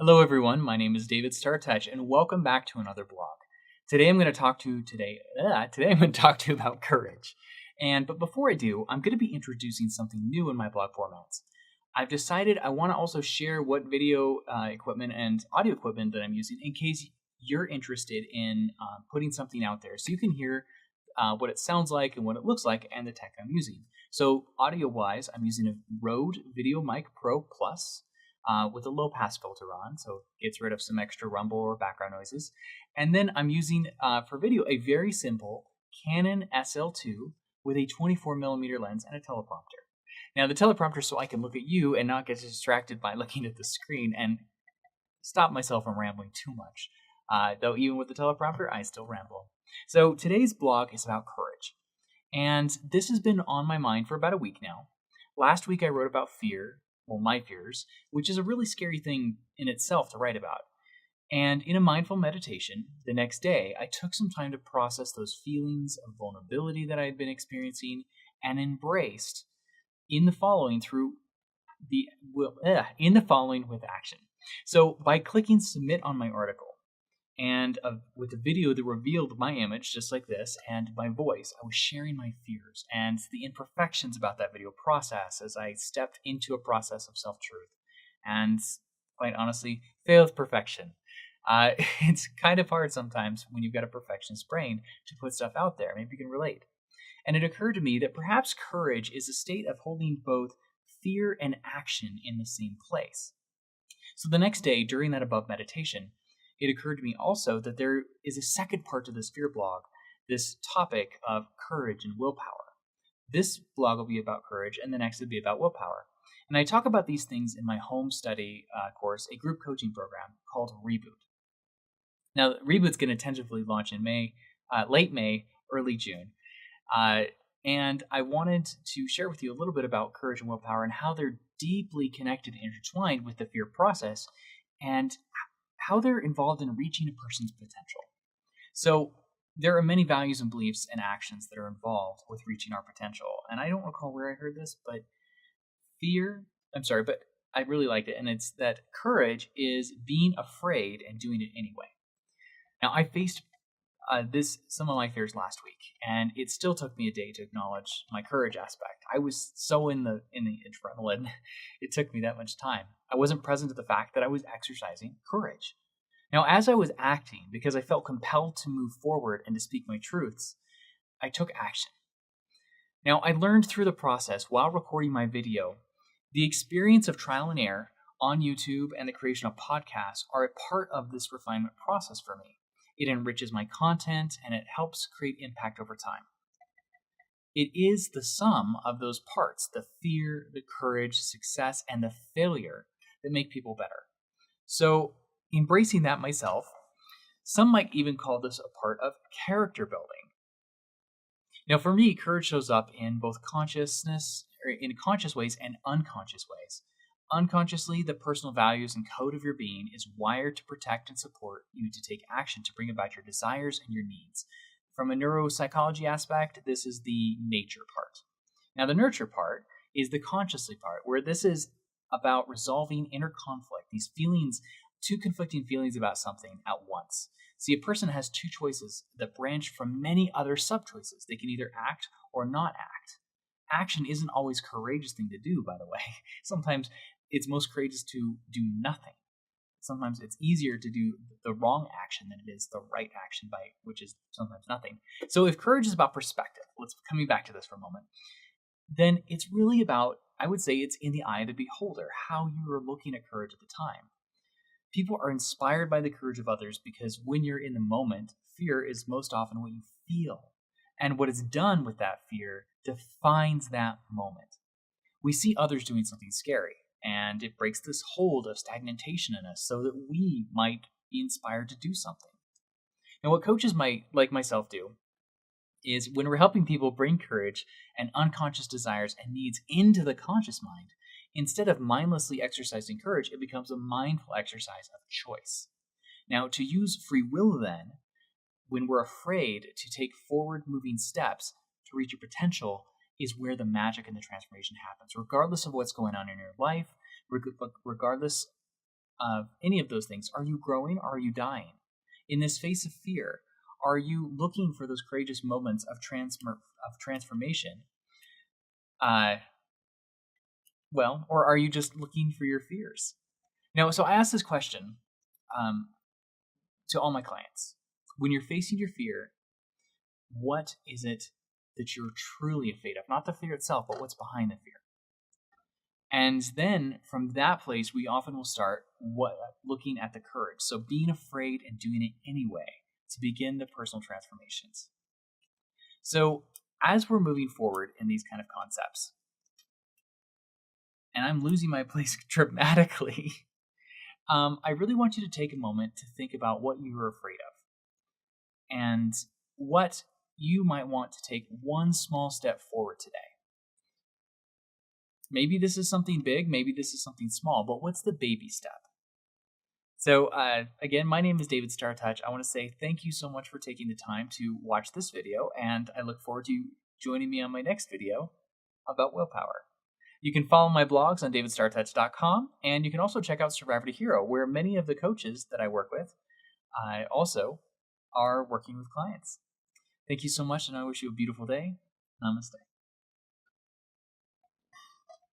Hello, everyone. My name is David StarrTouch, and welcome back to another blog. Today, I'm going to talk to you about courage. But before I do, I'm going to be introducing something new in my blog formats. I've decided I want to also share what video equipment and audio equipment that I'm using in case you're interested in putting something out there, so you can hear what it sounds like and what it looks like and the tech I'm using. So audio-wise, I'm using a Rode Video Mic Pro Plus with a low pass filter on, so it gets rid of some extra rumble or background noises. And then I'm using, for video, a very simple Canon SL2 with a 24mm lens and a teleprompter. Now, the teleprompter is so I can look at you and not get distracted by looking at the screen and stop myself from rambling too much. Though even with the teleprompter, I still ramble. So today's blog is about courage. And this has been on my mind for about a week now. Last week I wrote about fear, my fears, which is a really scary thing in itself to write about. And in a mindful meditation, the next day, I took some time to process those feelings of vulnerability that I had been experiencing and embraced in the following with action. So by clicking submit on my article, and with a video that revealed my image just like this and my voice, I was sharing my fears and the imperfections about that video process as I stepped into a process of self-truth and, quite honestly, failed with perfection. It's kind of hard sometimes when you've got a perfectionist brain to put stuff out there. Maybe you can relate. And it occurred to me that perhaps courage is a state of holding both fear and action in the same place. So the next day, during that above meditation, it occurred to me also that there is a second part to this fear blog, this topic of courage and willpower. This blog will be about courage, and the next will be about willpower. And I talk about these things in my home study course, a group coaching program called Reboot. Now, Reboot's going to tentatively launch in late May, early June. And I wanted to share with you a little bit about courage and willpower and how they're deeply connected and intertwined with the fear process, and how they're involved in reaching a person's potential. So there are many values and beliefs and actions that are involved with reaching our potential. And I don't recall where I heard this, but I really liked it. And it's that courage is being afraid and doing it anyway. Now, I faced some of my fears last week, and it still took me a day to acknowledge my courage aspect. I was so in the adrenaline, it took me that much time. I wasn't present to the fact that I was exercising courage. Now, as I was acting, because I felt compelled to move forward and to speak my truths, I took action. Now, I learned through the process while recording my video, the experience of trial and error on YouTube and the creation of podcasts are a part of this refinement process for me. It enriches my content, and it helps create impact over time. It is the sum of those parts, the fear, the courage, success, and the failure, that make people better. So, embracing that myself, some might even call this a part of character building. Now, for me, courage shows up in both conscious ways and unconscious ways. Unconsciously, the personal values and code of your being is wired to protect and support you to take action to bring about your desires and your needs. From a neuropsychology aspect, this is the nature part. Now, the nurture part is the consciously part, where this is about resolving inner conflict, these feelings, two conflicting feelings about something at once. See, a person has two choices that branch from many other sub-choices. They can either act or not act. Action isn't always a courageous thing to do, by the way. Sometimes it's most courageous to do nothing. Sometimes it's easier to do the wrong action than it is the right action, which is sometimes nothing. So if courage is about perspective, coming back to this for a moment, then it's really about, I would say it's in the eye of the beholder, how you are looking at courage at the time. People are inspired by the courage of others because when you're in the moment, fear is most often what you feel. And what is done with that fear defines that moment. We see others doing something scary, and it breaks this hold of stagnation in us so that we might be inspired to do something. Now, what coaches like myself do is when we're helping people bring courage and unconscious desires and needs into the conscious mind, instead of mindlessly exercising courage, it becomes a mindful exercise of choice. Now, to use free will then, when we're afraid to take forward-moving steps to reach your potential, is where the magic and the transformation happens, regardless of what's going on in your life, regardless of any of those things. Are you growing or are you dying? In this face of fear, are you looking for those courageous moments of transformation? Or are you just looking for your fears? So I ask this question to all my clients. When you're facing your fear, what is it that you're truly afraid of? Not the fear itself, but what's behind the fear. And then from that place, we often will start looking at the courage. So being afraid and doing it anyway to begin the personal transformations. So as we're moving forward in these kind of concepts, and I'm losing my place dramatically, I really want you to take a moment to think about what you are afraid of and what you might want to take one small step forward today. Maybe this is something big, maybe this is something small, but what's the baby step? So again, my name is David StarrTouch. I want to say thank you so much for taking the time to watch this video, and I look forward to you joining me on my next video about willpower. You can follow my blogs on davidstarrtouch.com, and you can also check out Survivor to Hero, where many of the coaches that I work with also are working with clients. Thank you so much, and I wish you a beautiful day. Namaste.